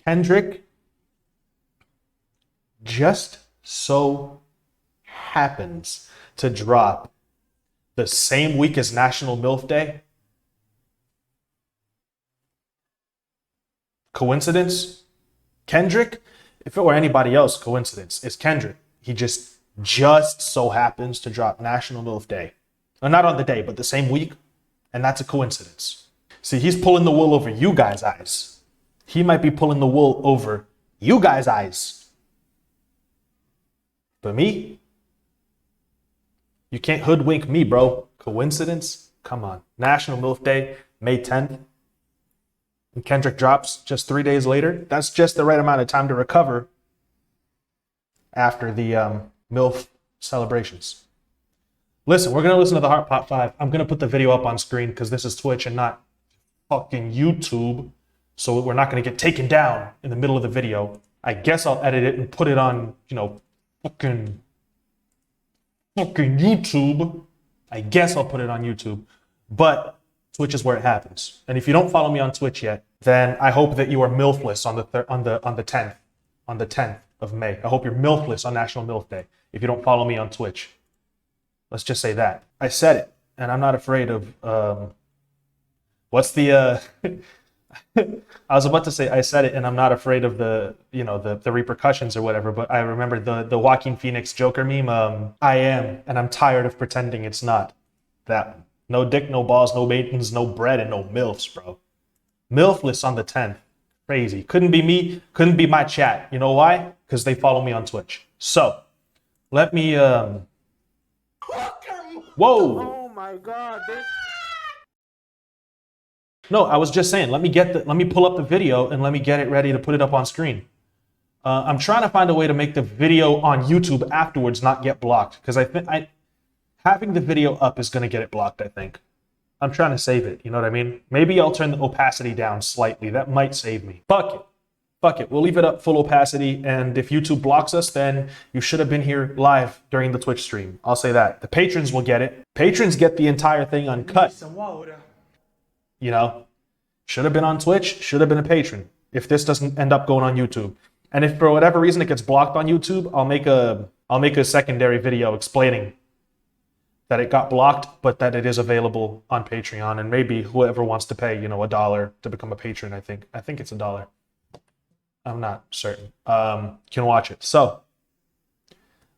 Kendrick just so happens to drop the same week as National MILF Day. Coincidence? Kendrick? If it were anybody else, coincidence. It's Kendrick. He just so happens to drop National MILF Day. Or not on the day, but the same week. And that's a coincidence. See, he's pulling the wool over you guys' eyes. He might be pulling the wool over you guys' eyes. But me? You can't hoodwink me, bro. Coincidence? Come on. National MILF Day, May 10th. And Kendrick drops just 3 days later. That's just the right amount of time to recover after the MILF celebrations. Listen, we're going to listen to the Heart Pop 5. I'm going to put the video up on screen because this is Twitch and not fucking YouTube. So we're not going to get taken down in the middle of the video. I guess I'll edit it and put it on, fucking YouTube. I guess I'll put it on YouTube. But Twitch is where it happens. And if you don't follow me on Twitch yet, then I hope that you are MILFless on the 10th of May. I hope you're MILFless on National MILF Day if you don't follow me on Twitch. Let's just say that. I said it, and I'm not afraid of what's the I was about to say I said it and I'm not afraid of the repercussions or whatever, but I remember the Joaquin Phoenix Joker meme, I am, and I'm tired of pretending it's not. That one. No dick, no balls, no maidens, no bread, and no MILFs, bro. MILFless on the 10th. Crazy. Couldn't be me, couldn't be my chat. You know why? Because they follow me on Twitch. So, let me, Whoa! Oh my God, bitch. No, I was just saying, let me pull up the video and let me get it ready to put it up on screen. I'm trying to find a way to make the video on YouTube afterwards not get blocked, because I think having the video up is going to get it blocked, I think. I'm trying to save it, you know what I mean? Maybe I'll turn the opacity down slightly. That might save me. Fuck it. We'll leave it up full opacity, and if YouTube blocks us, then you should have been here live during the Twitch stream. I'll say that. The patrons will get it. Patrons get the entire thing uncut. Some water. Should have been on Twitch, should have been a patron if this doesn't end up going on YouTube. And if for whatever reason it gets blocked on YouTube, I'll make a secondary video explaining that it got blocked, but that it is available on Patreon, and maybe whoever wants to pay, $1 to become a patron, I think it's $1. I'm not certain. Can watch it. So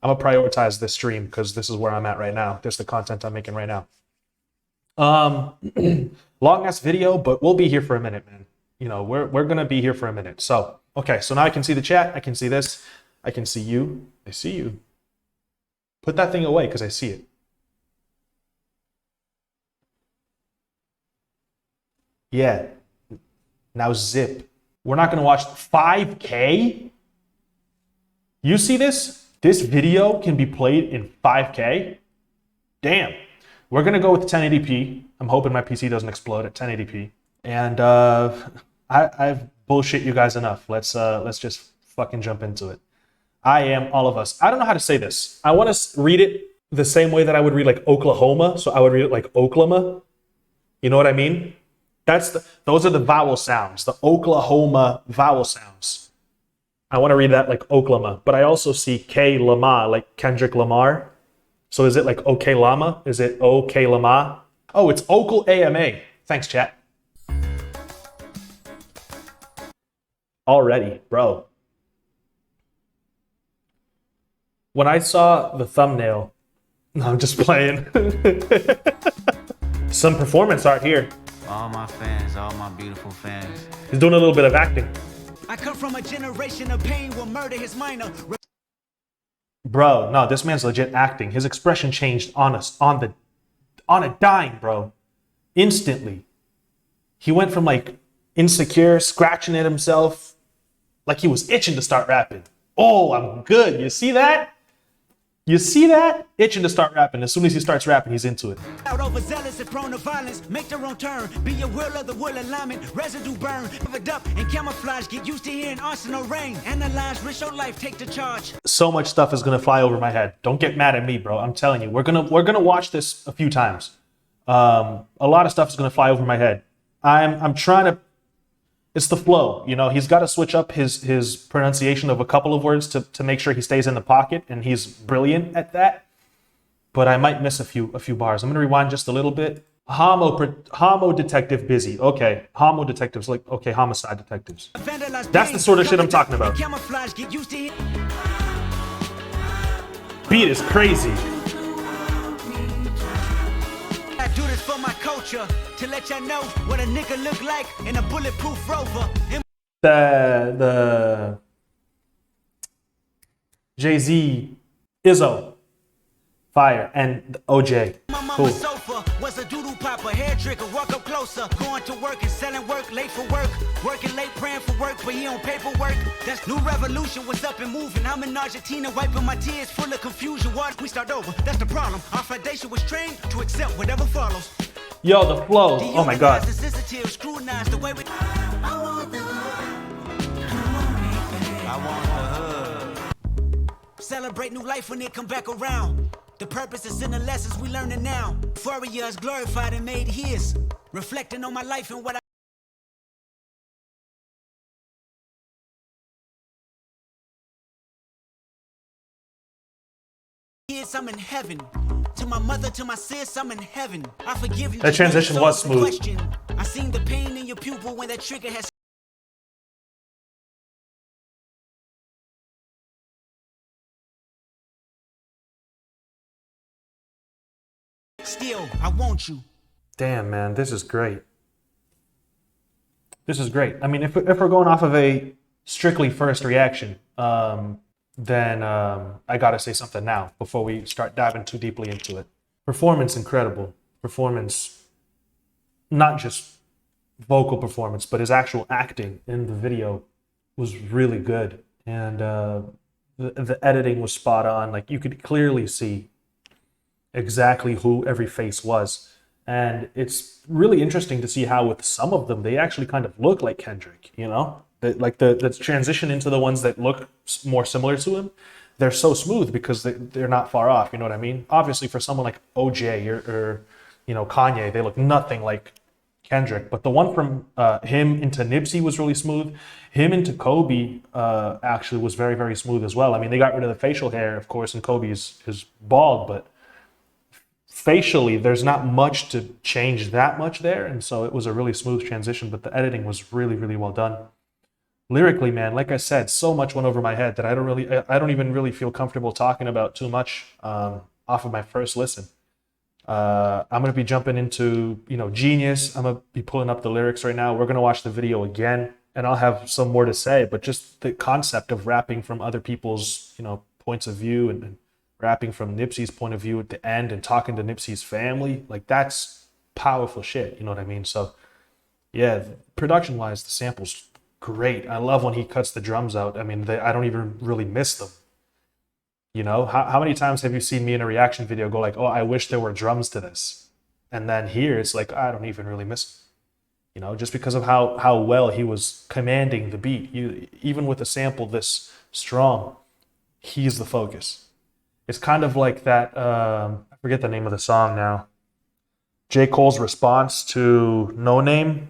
I'm gonna prioritize this stream because this is where I'm at right now. This is the content I'm making right now. Long ass video, but we'll be here for a minute, man. We're gonna be here for a minute. So, okay, so now I can see the chat, I can see this, I can see you. I see you. Put that thing away because I see it. Yeah. Now zip. We're not gonna watch 5K? You see this? This video can be played in 5K? Damn. We're gonna go with 1080p. I'm hoping my PC doesn't explode at 1080p. And I've bullshit you guys enough. Let's just fucking jump into it. I am all of us. I don't know how to say this. I want to read it the same way that I would read like Oklahoma. So I would read it like Oklahoma. You know what I mean? Those are the vowel sounds, the Oklahoma vowel sounds. I want to read that like Oklahoma, but I also see K Lamar, like Kendrick Lamar. So is it like OK Llama? Is it OK Llama? Oh, it's Okal AMA. Thanks, chat. Already, bro. When I saw the thumbnail, no, I'm just playing. Some performance art here. All my fans, all my beautiful fans. He's doing a little bit of acting. I come from a generation of pain will murder his minor. Bro, no, this man's legit acting. His expression changed on a dime, bro. Instantly. He went from like insecure, scratching at himself, like he was itching to start rapping. Oh, I'm good. You see that? You see that? Itching to start rapping. As soon as he starts rapping, he's into it. Out overzealous and prone to violence, make their own turn. Be your will of the will alignment, residue burn. Covered up and camouflage, get used to hearing arsenal rain. Analyze, risk your life, take the charge. So much stuff is gonna fly over my head. Don't get mad at me, bro. I'm telling you, we're gonna watch this a few times. A lot of stuff is gonna fly over my head. I'm trying to it's the flow. You know, he's got to switch up his pronunciation of a couple of words to make sure he stays in the pocket, and he's brilliant at that. But I might miss a few bars. I'm gonna rewind just a little bit. Homo detective busy. Okay, homo detectives, like, okay, homicide detectives. That's the sort of shit I'm talking about. Beat is crazy. I do this for my culture to let y'all know what a nigga look like in a bulletproof Rover. The Jay-Z, Izzo, fire, and OJ. My Cool. mama's sofa was a doodle popper, hair trigger, walk up closer. Going to work and selling work, late for work. Working late, praying for work, but he on paperwork. That's new revolution, was up and moving. I'm in Argentina, wiping my tears, full of confusion. What? We start over, that's the problem. Our foundation was trained to accept whatever follows. Yo, the flow. Oh my god. Scrutinize the way we... I want the hood. Celebrate new life when it come back around. The purpose is in the lessons we learning now. Fourier is glorified and made his. Reflecting on my life and what I... Kids, I'm in heaven. To my mother, to my sis, I'm in heaven. I forgive you. That transition was smooth. I seen the pain in your pupil when that trigger has... Still, I want you. Damn, man, this is great. This is great. I mean, if we're going off of a strictly first reaction, then I gotta say something now before we start diving too deeply into it. Performance, incredible. Performance, not just vocal performance, but his actual acting in the video was really good. And the editing was spot on. Like, you could clearly see exactly who every face was. And it's really interesting to see how with some of them, they actually kind of look like Kendrick, you know? The transition into the ones that look more similar to him, they're so smooth because they're not far off, you know what I mean? Obviously, for someone like OJ or you know, Kanye, they look nothing like Kendrick. But the one from him into Nipsey was really smooth. Him into Kobe actually was very, very smooth as well. I mean, they got rid of the facial hair, of course, and Kobe is bald, but facially, there's not much to change that much there. And so it was a really smooth transition, but the editing was really, really well done. Lyrically, man, like I said, so much went over my head that I don't even really feel comfortable talking about too much off of my first listen. I'm going to be jumping into, you know, Genius. I'm going to be pulling up the lyrics right now. We're going to watch the video again, and I'll have some more to say, but just the concept of rapping from other people's, you know, points of view and rapping from Nipsey's point of view at the end and talking to Nipsey's family, like, that's powerful shit, you know what I mean? So yeah, production wise, the sample's great. I love when he cuts the drums out. I mean, I don't even really miss them. You know, how many times have you seen me in a reaction video go like, oh, I wish there were drums to this? And then here it's like, I don't even really miss them. You know, just because of how well he was commanding the beat. Even with a sample this strong, he's the focus. It's kind of like that, I forget the name of the song now. J. Cole's response to No Name.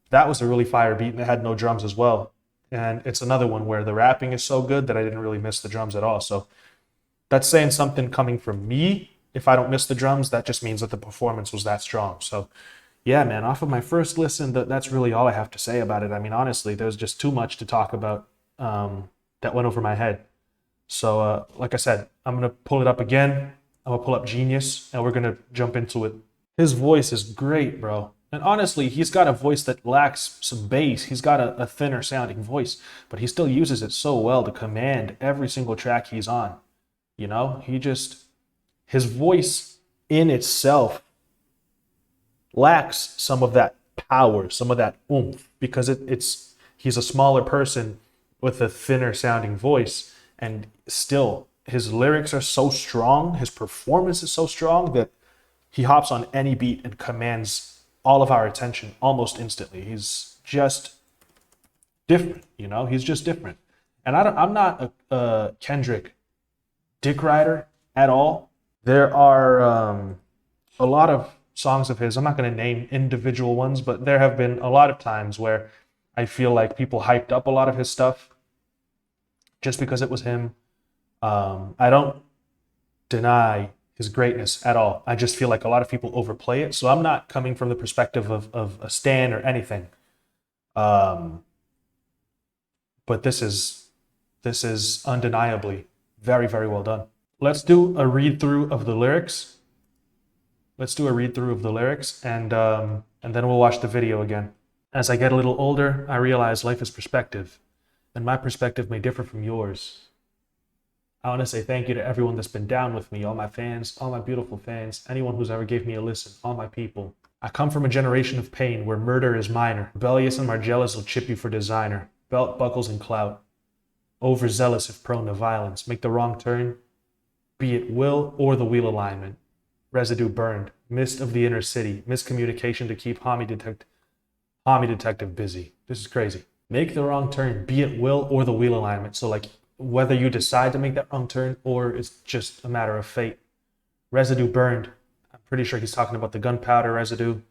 That was a really fire beat, and it had no drums as well. And it's another one where the rapping is so good that I didn't really miss the drums at all. So that's saying something coming from me. If I don't miss the drums, that just means that the performance was that strong. So yeah, man, off of my first listen, that's really all I have to say about it. I mean, honestly, there's just too much to talk about that went over my head. So like I said, I'm going to pull it up again. I'm going to pull up Genius, and we're going to jump into it. His voice is great, bro. And honestly, he's got a voice that lacks some bass. He's got a thinner sounding voice, but he still uses it so well to command every single track he's on. You know, his voice in itself lacks some of that power, some of that oomph, because he's a smaller person with a thinner sounding voice, and still his lyrics are so strong, his performance is so strong that he hops on any beat and commands all of our attention almost instantly. He's just different, you know? He's just different. And I'm not a Kendrick dick rider at all. There are a lot of songs of his, I'm not going to name individual ones, but there have been a lot of times where I feel like people hyped up a lot of his stuff just because it was him. I don't deny his greatness at all. I just feel like a lot of people overplay it. So I'm not coming from the perspective of a stan or anything. But this is undeniably very, very well done. Let's do a read through of the lyrics. And then we'll watch the video again. As I get a little older, I realize life is perspective, and my perspective may differ from yours. I want to say thank you to everyone that's been down with me, all my fans, all my beautiful fans, anyone who's ever gave me a listen, all my people. I come from a generation of pain where murder is minor. Rebellious and Margellas will chip you for designer. Belt buckles and clout. Overzealous if prone to violence. Make the wrong turn, be it will or the wheel alignment. Residue burned. Mist of the inner city. Miscommunication to keep Homie Detective busy. This is crazy. Make the wrong turn, be it will or the wheel alignment. So like whether you decide to make that wrong turn or it's just a matter of fate. Residue burned. I'm pretty sure he's talking about the gunpowder residue.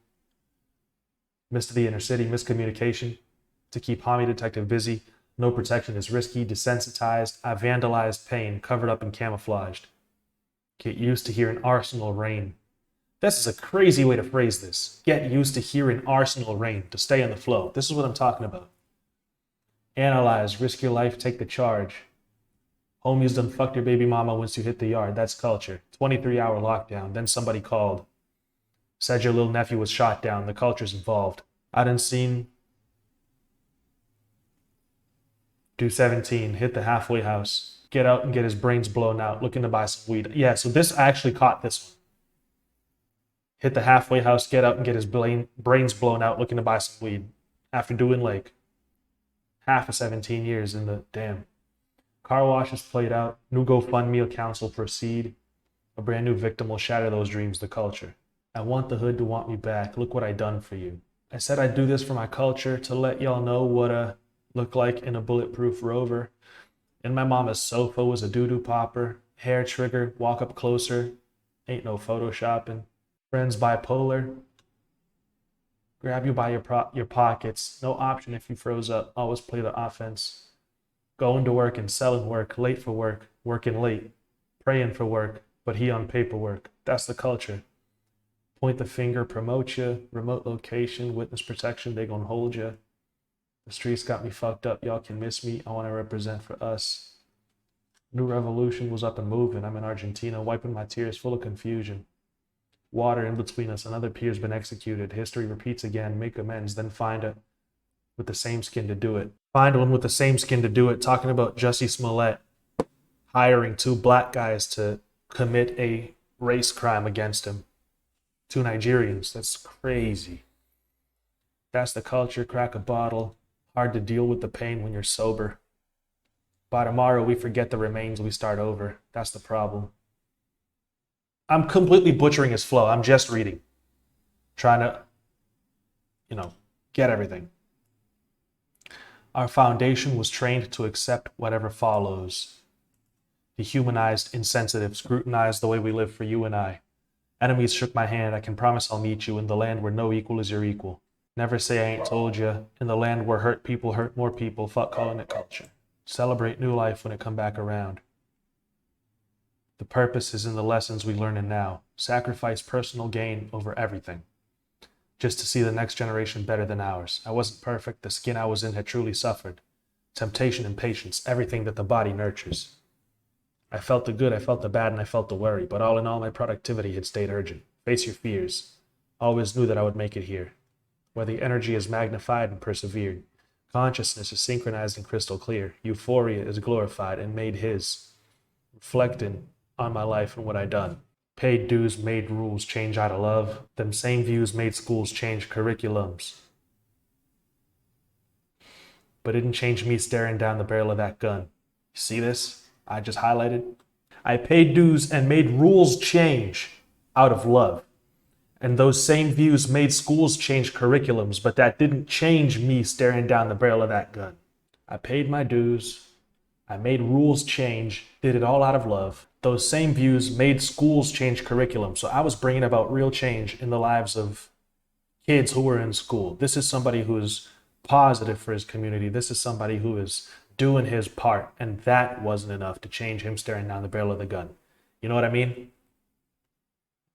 Mist of the inner city. Miscommunication to keep Homie Detective busy. No protection is risky. Desensitized. I vandalized pain, covered up and camouflaged. Get used to hearing arsenal rain. This is a crazy way to phrase this. Get used to hearing arsenal rain to stay in the flow. This is what I'm talking about. Analyze, risk your life, take the charge. Homies done fucked your baby mama once you hit the yard. That's culture. 23-hour lockdown. Then somebody called. Said your little nephew was shot down. The culture's involved. I done seen do 17, hit the halfway house. Get out and get his brains blown out. Looking to buy some weed. Yeah, so this I actually caught this one. Hit the halfway house, get out and get his brains blown out, looking to buy some weed. After doing like half of 17 years in the damn. Car wash is played out. New GoFundMe account will proceed. A brand new victim will shatter those dreams, the culture. I want the hood to want me back. Look what I done for you. I said I'd do this for my culture to let y'all know what I look like in a bulletproof Rover. In my mama's sofa was a doo-doo popper. Hair trigger, walk up closer. Ain't no photoshopping. Friends bipolar. Grab you by your pockets. No option if you froze up. Always play the offense. Going to work and selling work. Late for work. Working late. Praying for work. But he on paperwork. That's the culture. Point the finger. Promote you. Remote location. Witness protection. They gonna hold you. The streets got me fucked up. Y'all can miss me. I want to represent for us. New revolution was up and moving. I'm in Argentina. Wiping my tears full of confusion. Water in between us. Another peer's been executed. History repeats again. Make amends. Then find it with the same skin to do it. Find one with the same skin to do it. Talking about Jussie Smollett hiring 2 black guys to commit a race crime against him. 2 Nigerians. That's crazy. That's the culture. Crack a bottle. Hard to deal with the pain when you're sober. By tomorrow, we forget the remains. We start over. That's the problem. I'm completely butchering his flow. I'm just reading. Trying to, get everything. Our foundation was trained to accept whatever follows. Dehumanized, insensitive, scrutinized the way we live for you and I. Enemies shook my hand. I can promise I'll meet you in the land where no equal is your equal. Never say I ain't told you. In the land where hurt people hurt more people. Fuck calling it culture. Celebrate new life when it come back around. The purpose is in the lessons we learn in now. Sacrifice personal gain over everything. Just to see the next generation better than ours. I wasn't perfect. The skin I was in had truly suffered. Temptation and patience, everything that the body nurtures. I felt the good, I felt the bad, and I felt the worry. But all in all, my productivity had stayed urgent. Face your fears. Always knew that I would make it here. Where the energy is magnified and persevered. Consciousness is synchronized and crystal clear. Euphoria is glorified and made his. Reflecting on my life and what I done. Paid dues made rules change out of love. Them same views made schools change curriculums. But it didn't change me staring down the barrel of that gun. You see this? I just highlighted. I paid dues and made rules change out of love. And those same views made schools change curriculums, but that didn't change me staring down the barrel of that gun. I paid my dues. I made rules change, did it all out of love. Those same views made schools change curriculum. So I was bringing about real change in the lives of kids who were in school. This is somebody who's positive for his community. This is somebody who is doing his part, and that wasn't enough to change him staring down the barrel of the gun. You know what I mean?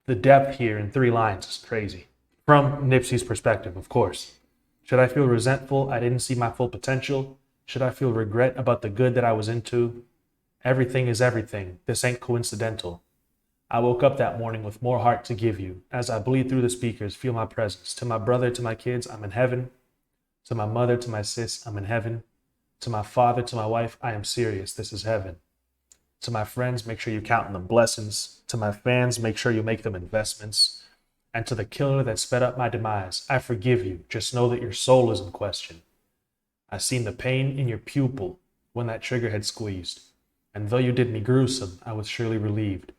The depth here in 3 lines is crazy. From Nipsey's perspective, of course. Should I feel resentful I didn't see my full potential? Should I feel regret about the good that I was into? Everything is everything. This ain't coincidental. I woke up that morning with more heart to give you. As I bleed through the speakers, feel my presence. To my brother, to my kids, I'm in heaven. To my mother, to my sis, I'm in heaven. To my father, to my wife, I am serious. This is heaven. To my friends, make sure you count them blessings. To my fans, make sure you make them investments. And to the killer that sped up my demise, I forgive you. Just know that your soul is in question. I seen the pain in your pupil when that trigger had squeezed. And though you did me gruesome, I was surely relieved.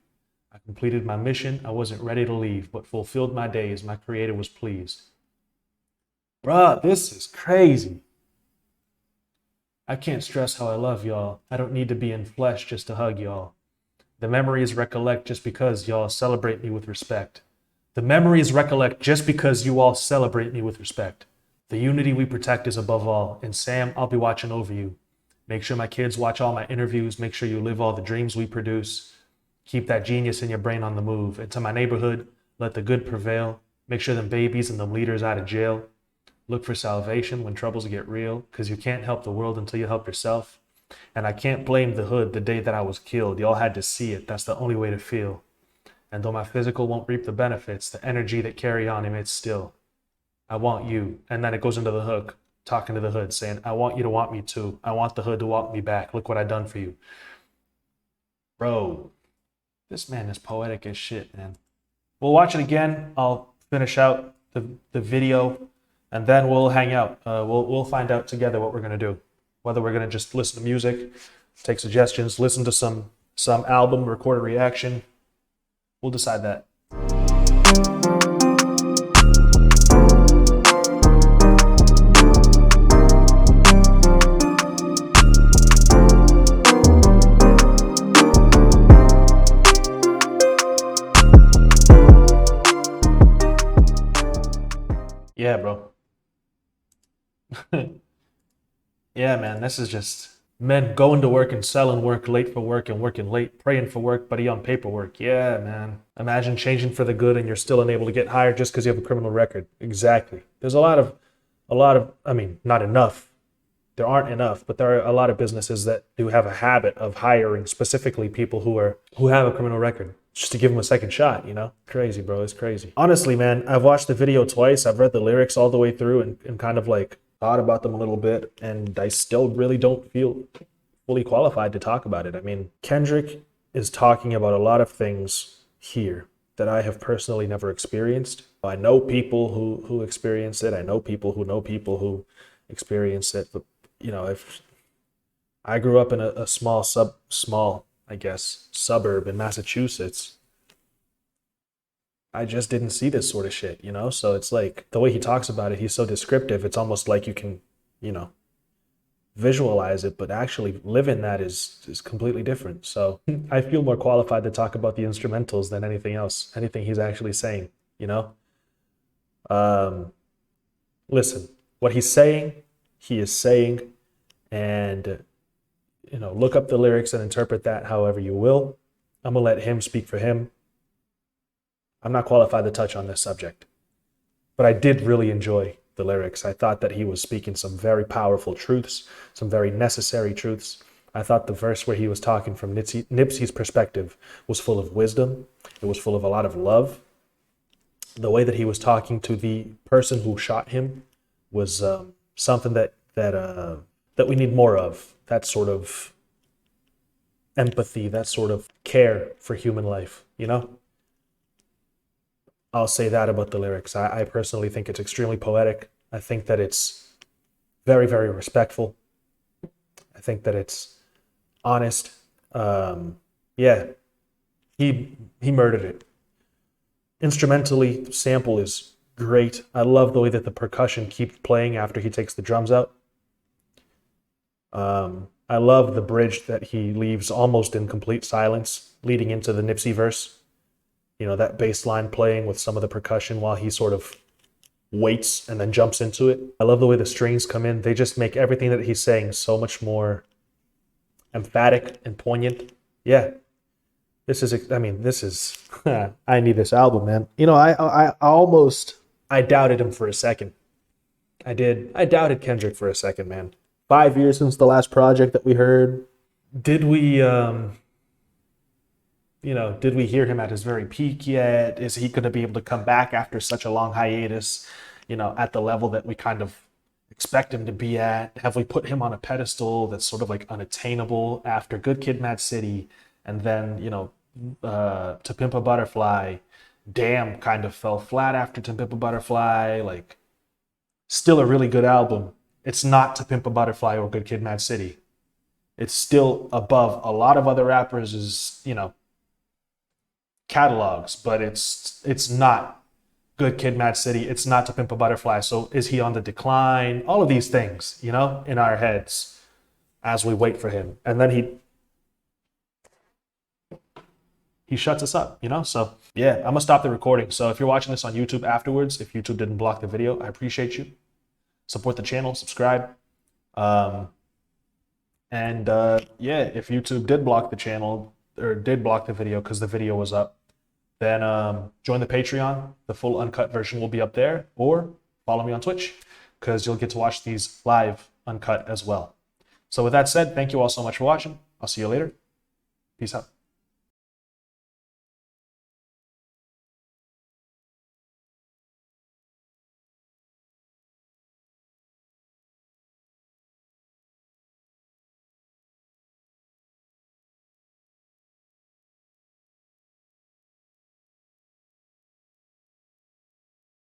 I completed my mission. I wasn't ready to leave, but fulfilled my days. My creator was pleased. Bruh, this is crazy. I can't stress how I love y'all. I don't need to be in flesh just to hug y'all. The memories recollect just because y'all celebrate me with respect. The memories recollect just because you all celebrate me with respect. The unity we protect is above all. And Sam, I'll be watching over you. Make sure my kids watch all my interviews. Make sure you live all the dreams we produce. Keep that genius in your brain on the move. And to my neighborhood, let the good prevail. Make sure them babies and them leaders out of jail. Look for salvation when troubles get real, because you can't help the world until you help yourself. And I can't blame the hood the day that I was killed. Y'all had to see it. That's the only way to feel. And though my physical won't reap the benefits, the energy that carry on emits still. I want you. And then it goes into the hook, talking to the hood, saying, I want you to want me too. I want the hood to want me back. Look what I done for you. Bro, this man is poetic as shit, man. We'll watch it again. I'll finish out the video, and then we'll hang out. We'll find out together what we're going to do. Whether we're going to just listen to music, take suggestions, listen to some album, record a reaction. We'll decide that. Yeah, bro. Yeah, man, this is just men going to work and selling work, late for work and working late, praying for work, but he on paperwork. Yeah, man. Imagine changing for the good and you're still unable to get hired just because you have a criminal record. Exactly. There's a lot of, I mean, not enough. There aren't enough, but there are a lot of businesses that do have a habit of hiring specifically people who have a criminal record just to give them a second shot, you know? Crazy, bro. It's crazy. Honestly, man, I've watched the video twice. I've read the lyrics all the way through and kind of like thought about them a little bit, and I still really don't feel fully qualified to talk about it. I mean, Kendrick is talking about a lot of things here that I have personally never experienced. I know people who experience it. I know people who experience it. But, you know, if I grew up in a small, I guess, suburb in Massachusetts, I just didn't see this sort of shit, you know? So it's like the way he talks about it, he's so descriptive. It's almost like you can, you know, visualize it, but actually living that is completely different. So I feel more qualified to talk about the instrumentals than anything else, anything he's actually saying, you know? Listen, what he's saying, he is saying, and, you know, look up the lyrics and interpret that however you will. I'm gonna let him speak for him. I'm not qualified to touch on this subject, but I did really enjoy the lyrics. I thought that he was speaking some very powerful truths, some very necessary truths. I thought the verse where he was talking from Nipsey's perspective was full of wisdom. It was full of a lot of love. The way that he was talking to the person who shot him was something that we need more of. That sort of empathy, that sort of care for human life, you know? I'll say that about the lyrics. I personally think it's extremely poetic. I think that it's very, very respectful. I think that it's honest. Yeah, he murdered it. Instrumentally, the sample is great. I love the way that the percussion keeps playing after he takes the drums out. I love the bridge that he leaves almost in complete silence leading into the Nipsey verse. You know, that bass line playing with some of the percussion while he sort of waits and then jumps into it. I love the way the strings come in. They just make everything that he's saying so much more emphatic and poignant. Yeah. This is, I need this album, man. You know, I doubted him for a second. I did. I doubted Kendrick for a second, man. 5 years since the last project that we heard. Did we, did we hear him at his very peak yet? Is he going to be able to come back after such a long hiatus, at the level that we kind of expect him to be at? Have we put him on a pedestal that's sort of like unattainable after Good Kid, Mad City, and then, To Pimp a Butterfly? Damn kind of fell flat after To Pimp a Butterfly. Like, still a really good album. It's not To Pimp a Butterfly or Good Kid, Mad City. It's still above a lot of other rappers', catalogs, but it's not Good Kid, Mad City. It's not To Pimp a Butterfly. So is he on the decline? All of these things, in our heads as we wait for him. And then he shuts us up, So yeah, I'm gonna stop the recording. So if you're watching this on YouTube afterwards, if YouTube didn't block the video, I appreciate you. Support the channel, subscribe. If YouTube did block the channel or did block the video because the video was up, then join the Patreon. The full uncut version will be up there, or follow me on Twitch because you'll get to watch these live uncut as well. So with that said, thank you all so much for watching. I'll see you later. Peace out.